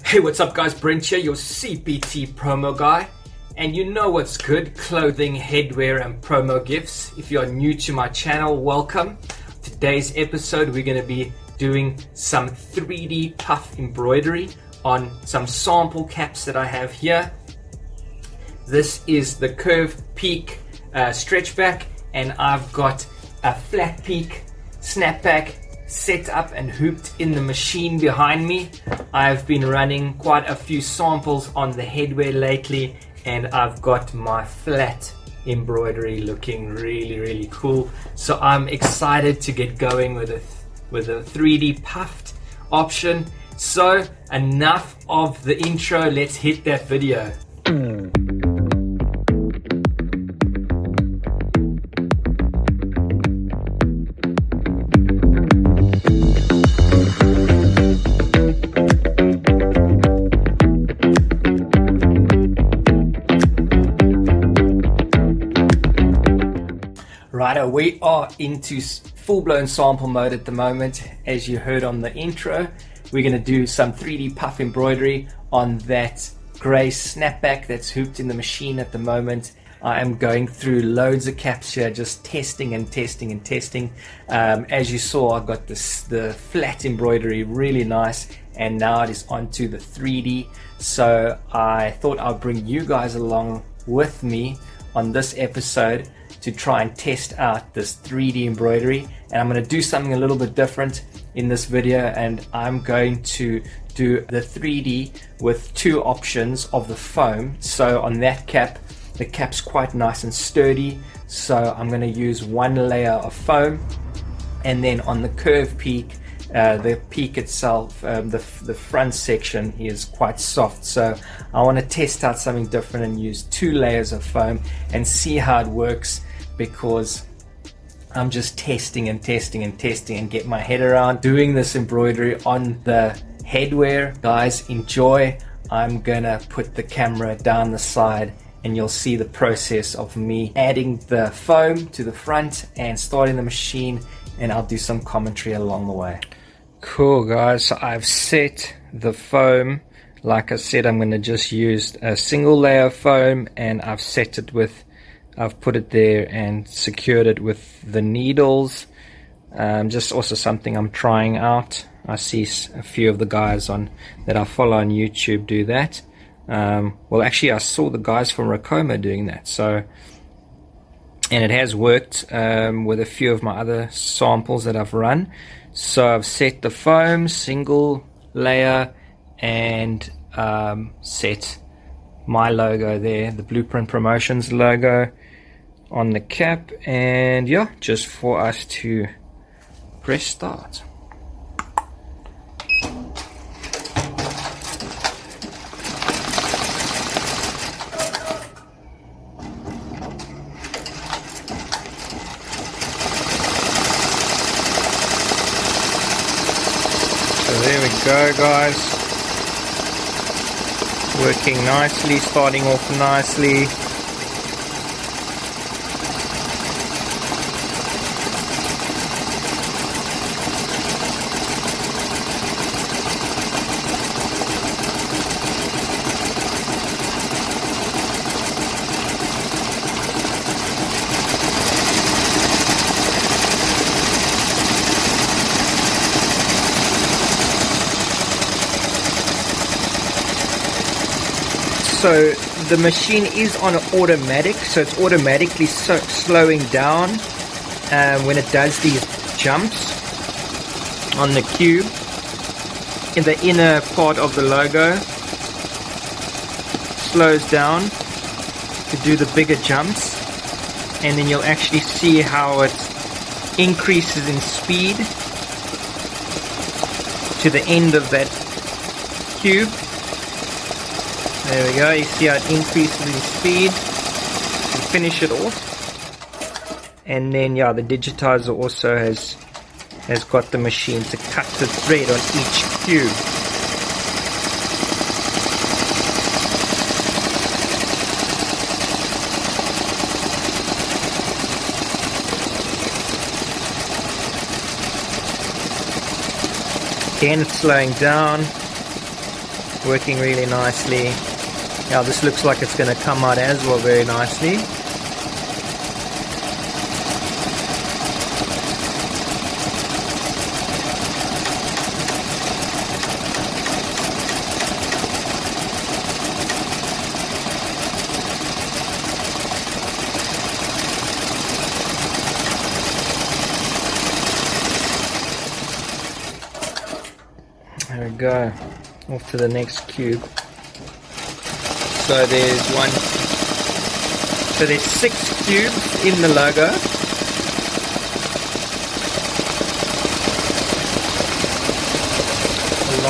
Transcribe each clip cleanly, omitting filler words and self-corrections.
Hey, what's up guys, Brent here, your CPT promo guy. And you know what's good, clothing, headwear and promo gifts. If you are new to my channel, welcome. Today's episode we're going to be doing some 3D puff embroidery on some sample caps that I have here. This is the curved peak stretch back, and I've got a flat peak snapback set up and hooped in the machine behind me. I've been running quite a few samples on the headwear lately, and I've got my flat embroidery looking really cool. So I'm excited to get going with a 3D puffed option. So enough of the intro, let's hit that video. Righto, we are into full-blown sample mode at the moment. As you heard on the intro, we're going to do some 3D puff embroidery on that grey snapback that's hooped in the machine at the moment. I am going through loads of caps here, just testing and testing and testing. As you saw, I got the flat embroidery really nice, and now it is onto the 3D. So I thought I'd bring you guys along with me on this episode to try and test out this 3D embroidery. And I'm going to do something a little bit different in this video, and I'm going to do the 3D with two options of the foam. So on that cap, the cap's quite nice and sturdy, so I'm going to use one layer of foam, and then on the curved peak, the peak itself, the front section is quite soft. So I want to test out something different and use two layers of foam and see how it works, because I'm just testing and testing and testing and get my head around doing this embroidery on the headwear. Guys, enjoy. I'm gonna put the camera down the side and you'll see the process of me adding the foam to the front and starting the machine, and I'll do some commentary along the way. Cool guys, so I've set the foam. Like I said, I'm going to just use a single layer of foam, and I've set it with, I've put it there and secured it with the needles. Just also something I'm trying out. I see a few of the guys that I follow on YouTube do that. Well, actually I saw the guys from Rokoma doing that, so, and it has worked with a few of my other samples that I've run. So I've set the foam, single layer, and set my logo there, the Blueprint Promotions logo on the cap, and yeah, just for us to press start. So there we go guys, working nicely, starting off nicely. So the machine is on automatic, so it's automatically slowing down when it does these jumps on the cube. In the inner part of the logo, slows down to do the bigger jumps, and then you'll actually see how it increases in speed to the end of that cube. There we go, you see how it increases in speed to finish it off. And then yeah, the digitizer also has got the machine to cut the thread on each cube. Again, slowing down. working really nicely. Yeah, this looks like it's going to come out as well very nicely. There we go, off to the next cube. So there's 6 cubes in the logo. The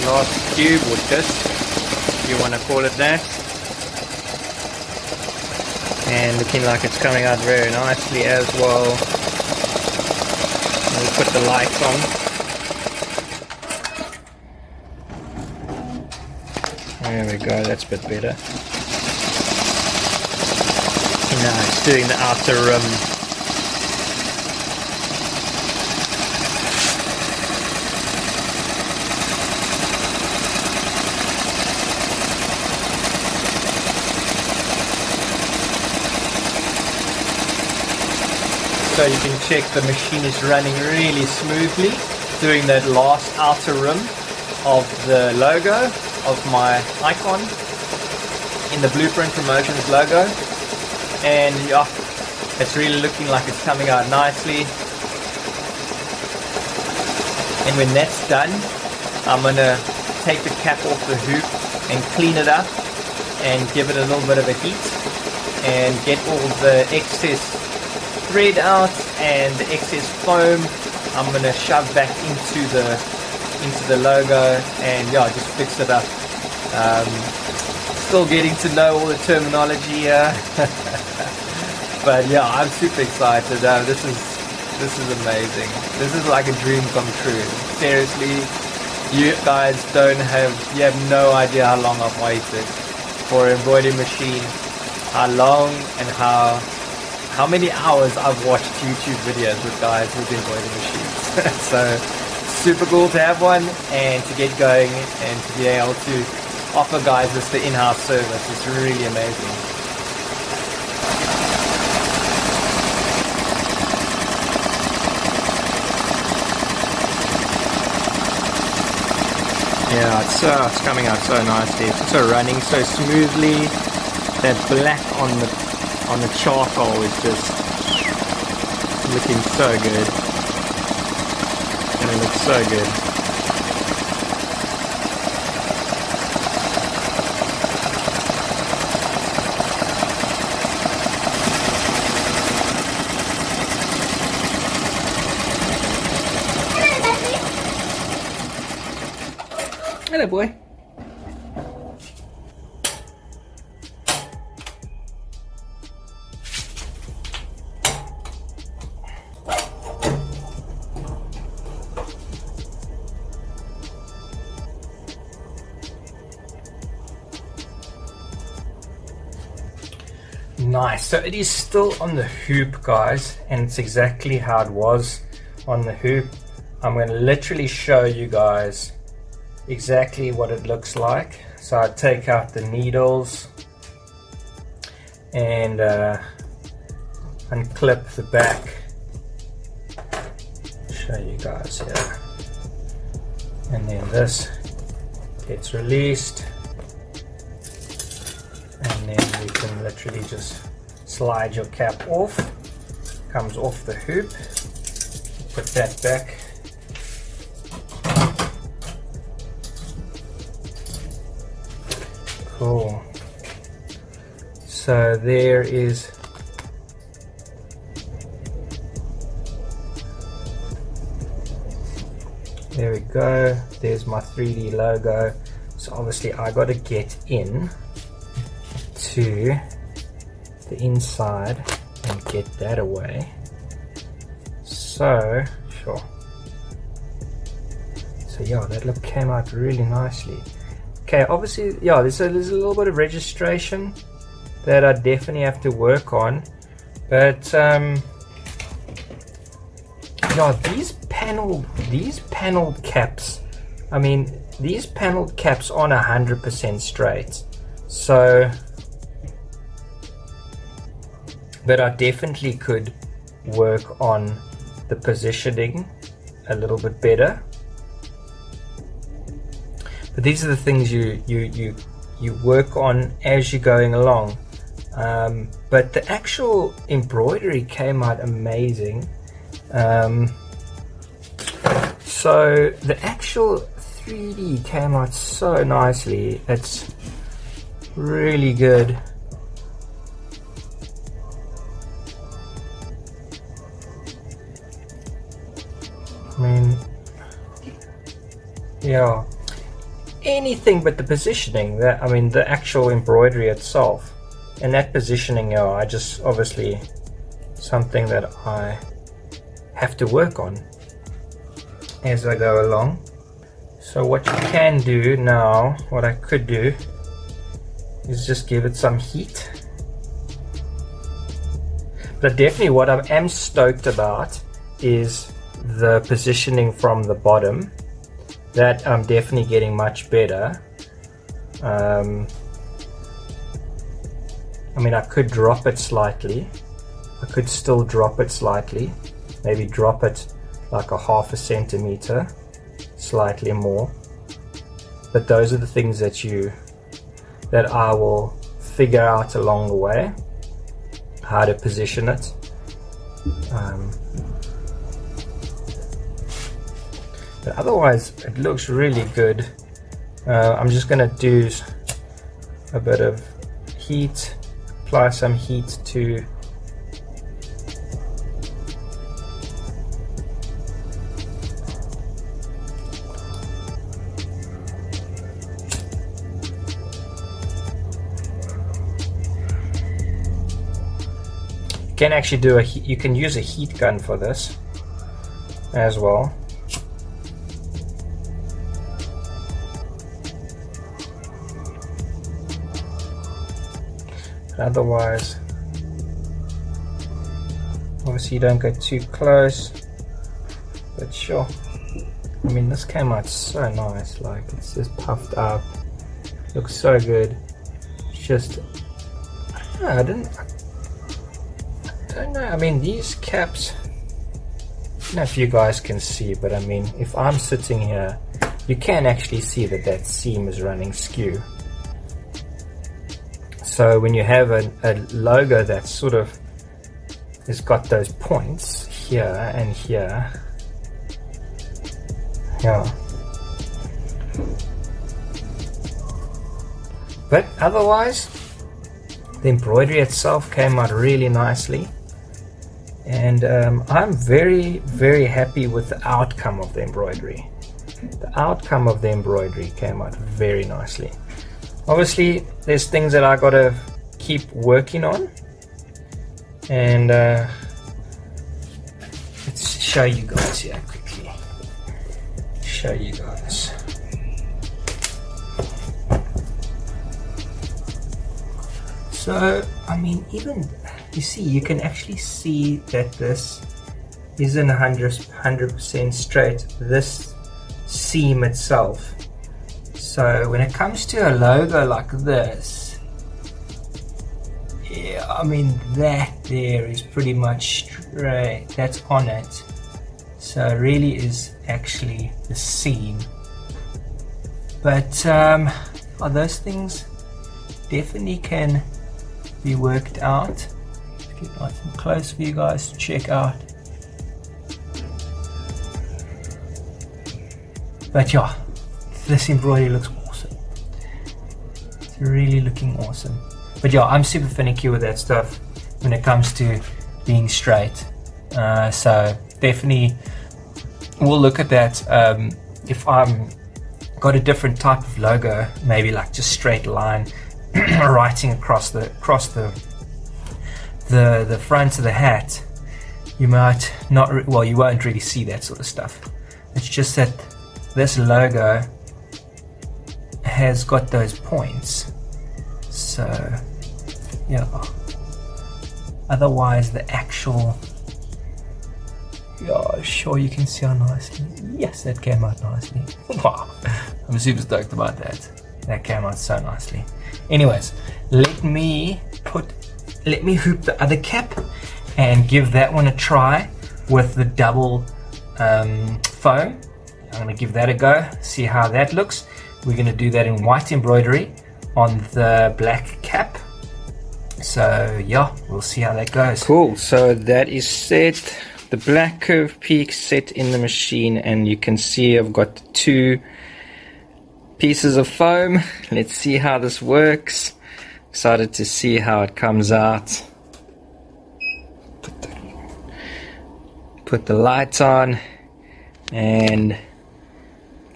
last cube, or disc, if you want to call it that. And looking like it's coming out very nicely as well. We'll put the lights on. There we go, that's a bit better. Now it's doing the outer rim. So you can check the machine is running really smoothly, doing that last outer rim of the logo of my icon in the Blueprint Promotions logo. And yeah, it's really looking like it's coming out nicely. And when that's done, I'm gonna take the cap off the hoop and clean it up and give it a little bit of a heat and get all the excess thread out and the excess foam. I'm gonna shove back into the logo and yeah, just fix it up. Still getting to know all the terminology here. But yeah, I'm super excited. This is amazing. This is like a dream come true. Seriously, you guys you have no idea how long I've waited for an embroidery machine, how long and how many hours I've watched YouTube videos with guys with embroidery machines. So super cool to have one and to get going and to be able to offer guys this the in-house service. It's really amazing. Yeah, it's coming out so nicely. It's also running so smoothly. That black on the charcoal is just looking so good. And it looks so good. Hello, boy. Nice, so it is still on the hoop, guys, and it's exactly how it was on the hoop. I'm going to literally show you guys exactly what it looks like. So I take out the needles and unclip the back. Show you guys here, and then this gets released, and then you can literally just slide your cap off. Comes off the hoop. Put that back. Cool. So there is there we go. There's my 3D logo. So obviously I got to get in to the inside and get that away. So sure. So yeah, that came out really nicely. Okay, obviously, yeah, there's a little bit of registration that I definitely have to work on, but yeah, these paneled caps, I mean, these paneled caps aren't 100% straight, so, but I definitely could work on the positioning a little bit better. But these are the things you work on as you're going along. But the actual embroidery came out amazing. So the actual 3D came out so nicely. It's really good. I mean, yeah, anything but the positioning, that, I mean, the actual embroidery itself and that positioning, yeah, I just, obviously something that I have to work on as I go along. So what you can do now, what I could do is just give it some heat. But definitely what I am stoked about is the positioning from the bottom. That I'm definitely getting much better. I mean, I could drop it slightly. I could still drop it slightly. Maybe drop it like a ½ centimeter, slightly more. But those are the things that I will figure out along the way, how to position it. But otherwise, it looks really good. I'm just gonna do a bit of heat, apply some heat to you can actually do you can use a heat gun for this as well. Otherwise, obviously you don't go too close, but sure. I mean, this came out so nice, like it's just puffed up, looks so good. It's just, I don't know, I mean, these caps, I don't know if you guys can see, but I mean, if I'm sitting here, you can actually see that seam is running skew. So when you have a logo that sort of has got those points here and here, yeah. But otherwise, the embroidery itself came out really nicely, and I'm very, very happy with the outcome of the embroidery. The outcome of the embroidery came out very nicely. Obviously, there's things that I gotta keep working on, and let's show you guys here quickly. Show you guys. So, I mean, even you see, you can actually see that this isn't 100% straight. This seam itself. So when it comes to a logo like this, yeah, I mean, that there is pretty much straight, that's on it. So it really is actually the seam. But those things definitely can be worked out. Let's get nice and close for you guys to check out. But yeah, this embroidery looks awesome. It's really looking awesome. But yeah, I'm super finicky with that stuff when it comes to being straight. So definitely we'll look at that. If I'm got a different type of logo, maybe like just straight line writing across the front of the hat, you might not, well, you won't really see that sort of stuff. It's just that this logo has got those points, so yeah. Otherwise, the actual, yeah, sure, you can see how nicely, yes, that came out nicely. Wow, I'm super stoked about that. That came out so nicely. Anyways, let me hoop the other cap and give that one a try with the double foam. I'm gonna give that a go, see how that looks. We're gonna do that in white embroidery on the black cap. So yeah, we'll see how that goes. Cool, so that is set. The black curved peak set in the machine, and you can see I've got 2 pieces of foam. Let's see how this works. Excited to see how it comes out. Put the lights on and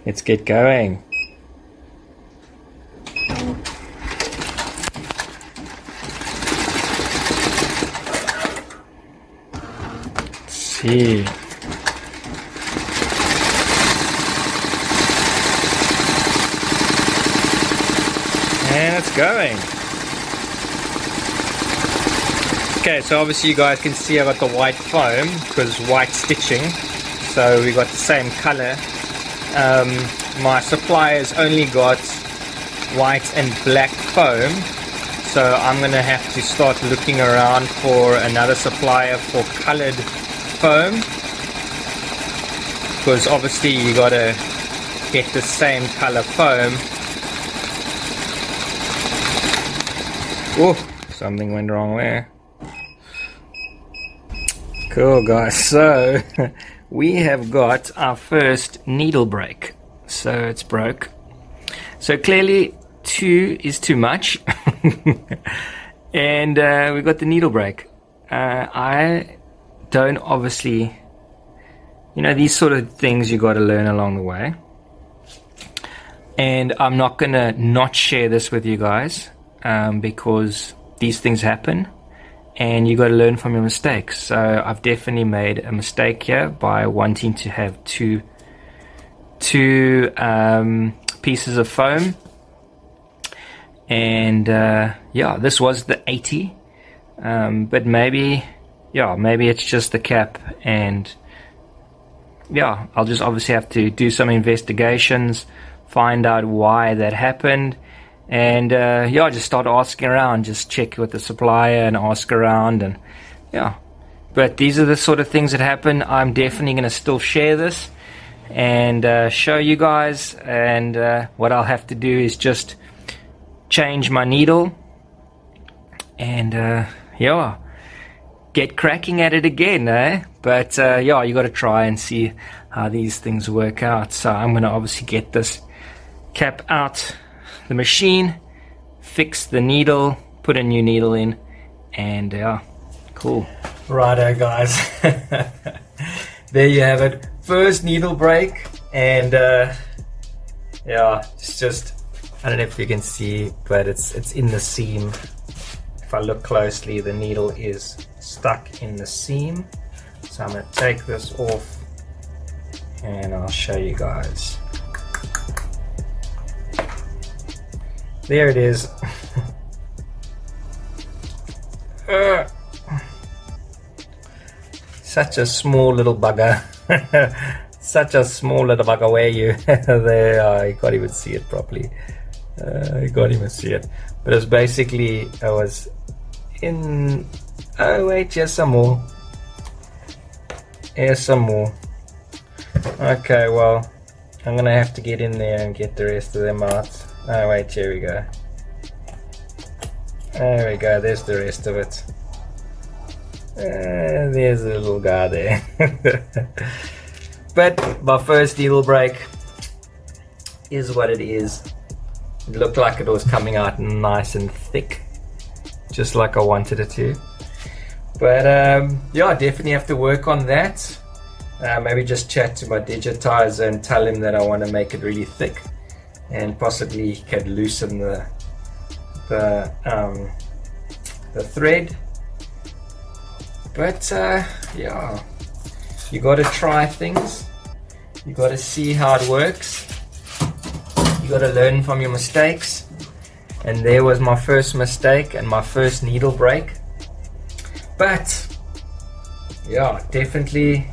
let's get going. Let's see. And it's going. Okay, so obviously you guys can see I got the white foam because white stitching, so we got the same color. My supplier's only got white and black foam, so I'm gonna have to start looking around for another supplier for colored foam, because obviously you gotta get the same color foam. Oh, something went wrong there. Cool guys, so we have got our first needle break. So it's broke. So clearly 2 is too much. And we got the needle break. I don't obviously, you know, these sort of things you got to learn along the way. And I'm not gonna not share this with you guys, because these things happen. And you got to learn from your mistakes. So I've definitely made a mistake here by wanting to have two pieces of foam. And yeah, this was the 80, but maybe it's just the cap. And yeah, I'll just obviously have to do some investigations, find out why that happened. And yeah, just start asking around, just check with the supplier and ask around, and yeah. But these are the sort of things that happen. I'm definitely going to still share this and show you guys. And what I'll have to do is just change my needle and yeah, get cracking at it again, eh? But yeah, you got to try and see how these things work out. So I'm going to obviously get this cap out the machine, fix the needle, put a new needle in, and yeah, cool. Righto guys, there you have it, first needle break. And yeah, it's just, I don't know if you can see, but it's in the seam. If I look closely, the needle is stuck in the seam. So I'm going to take this off and I'll show you guys. There it is. Such a small little bugger. Such a small little bugger. Where you? There, you can't even see it properly. You can't even see it. But it's basically, I was in. Oh wait, here's some more. Here's some more. Okay, well, I'm gonna have to get in there and get the rest of them out. Oh wait, here we go. There we go, there's the rest of it. There's a little guy there. But my first needle break is what it is. It looked like it was coming out nice and thick, just like I wanted it to. But yeah, I definitely have to work on that. Maybe just chat to my digitizer and tell him that I want to make it really thick, and possibly he could loosen the thread. But yeah, you got to try things, you got to see how it works, you got to learn from your mistakes. And there was my first mistake and my first needle break. But yeah, definitely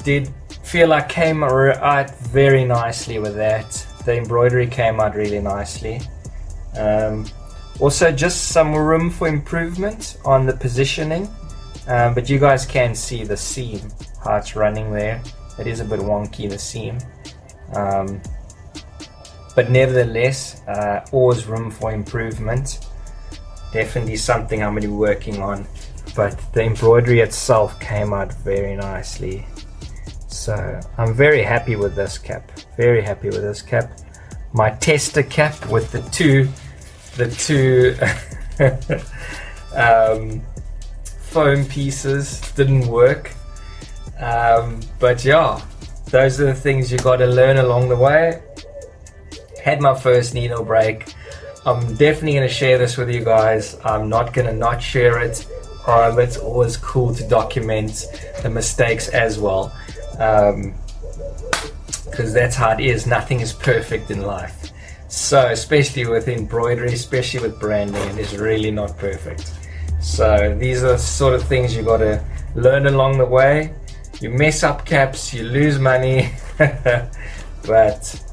did feel I came out very nicely with that. The embroidery came out really nicely. Also just some room for improvement on the positioning, but you guys can see the seam, how it's running there. It is a bit wonky, the seam, but nevertheless, always room for improvement. Definitely something I'm going to be working on, but the embroidery itself came out very nicely. So I'm very happy with this cap, very happy with this cap. My tester cap with the two foam pieces didn't work, but yeah, those are the things you got to learn along the way. Had my first needle break. I'm definitely going to share this with you guys. I'm not going to not share it. It's always cool to document the mistakes as well, because that's how it is. Nothing is perfect in life. So especially with embroidery, especially with branding, it is really not perfect. So these are the sort of things you got to learn along the way. You mess up caps, you lose money, but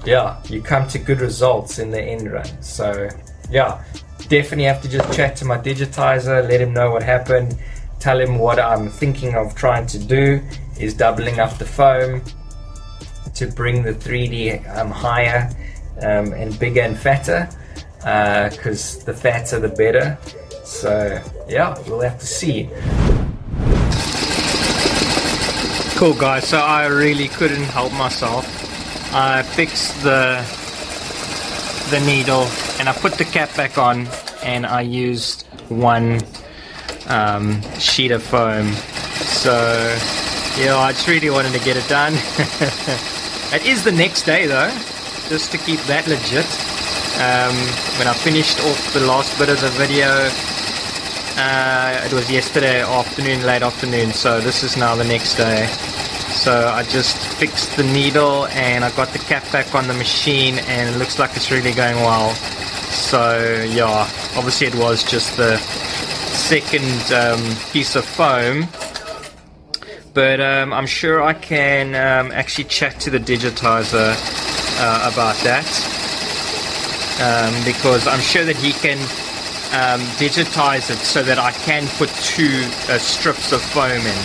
yeah, you come to good results in the end run. So yeah, definitely have to just chat to my digitizer, let him know what happened, tell him what I'm thinking of trying to do is doubling up the foam to bring the 3D higher and bigger and fatter, because the fatter the better. So yeah, we'll have to see. Cool guys, so I really couldn't help myself. I fixed the needle and I put the cap back on, and I used one sheet of foam. So yeah, I just really wanted to get it done. It is the next day though, just to keep that legit. When I finished off the last bit of the video, it was yesterday afternoon, late afternoon, so this is now the next day. So I just fixed the needle and I got the cap back on the machine, and it looks like it's really going well. So yeah, obviously it was just the second piece of foam, but I'm sure I can actually chat to the digitizer about that, because I'm sure that he can digitize it so that I can put two strips of foam in.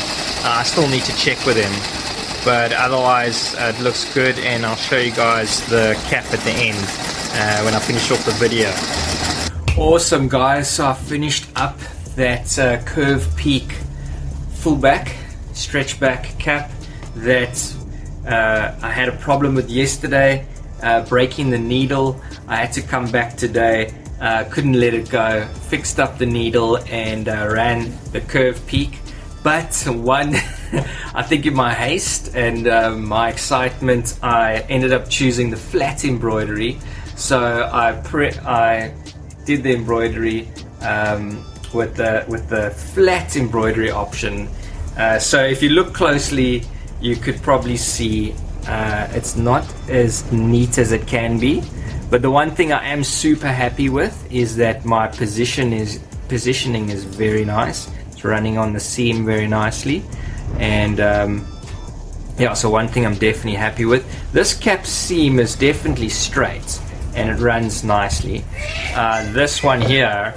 I still need to check with him, but otherwise it looks good, and I'll show you guys the cap at the end when I finish off the video. Awesome guys, so I finished up that curve peak full back, stretch back cap that I had a problem with yesterday, breaking the needle. I had to come back today, couldn't let it go, fixed up the needle and ran the curve peak. But one, I think in my haste and my excitement, I ended up choosing the flat embroidery. So I did the embroidery with the flat embroidery option. So if you look closely, you could probably see it's not as neat as it can be. But the one thing I am super happy with is that my positioning is very nice. Running on the seam very nicely, and yeah, so one thing I'm definitely happy with. This cap seam is definitely straight and it runs nicely. This one here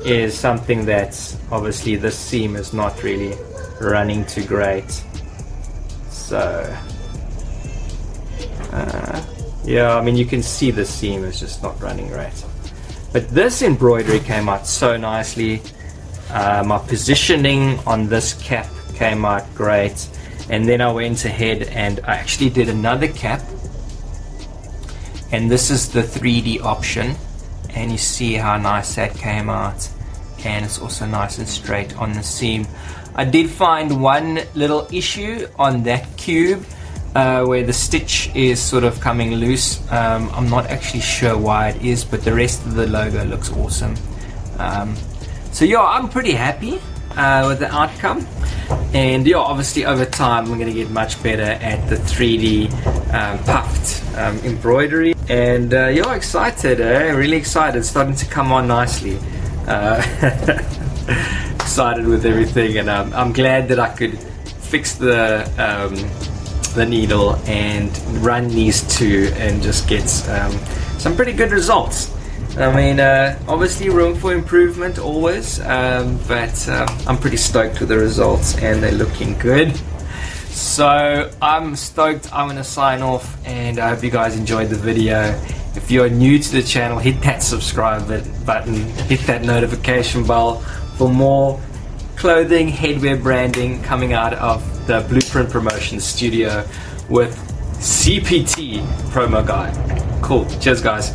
is something that's obviously, this seam is not really running too great. So yeah, I mean, you can see the seam is just not running great, but this embroidery came out so nicely. My positioning on this cap came out great, and then I went ahead and I actually did another cap, and this is the 3D option, and you see how nice that came out, and it's also nice and straight on the seam. I did find one little issue on that cube where the stitch is sort of coming loose. I'm not actually sure why it is, but the rest of the logo looks awesome. So yeah, I'm pretty happy with the outcome, and yeah, obviously over time I'm going to get much better at the 3D puffed embroidery, and yeah, excited, really excited. It's starting to come on nicely. Excited with everything, and I'm glad that I could fix the the needle and run these two and just get some pretty good results. I mean, obviously room for improvement always, but I'm pretty stoked with the results and they're looking good. So I'm stoked. I'm gonna sign off, and I hope you guys enjoyed the video. If you're new to the channel, hit that subscribe button, hit that notification bell for more clothing, headwear branding coming out of the Blueprint Promotion Studio with CPT promo guide. Cool. Cheers, guys.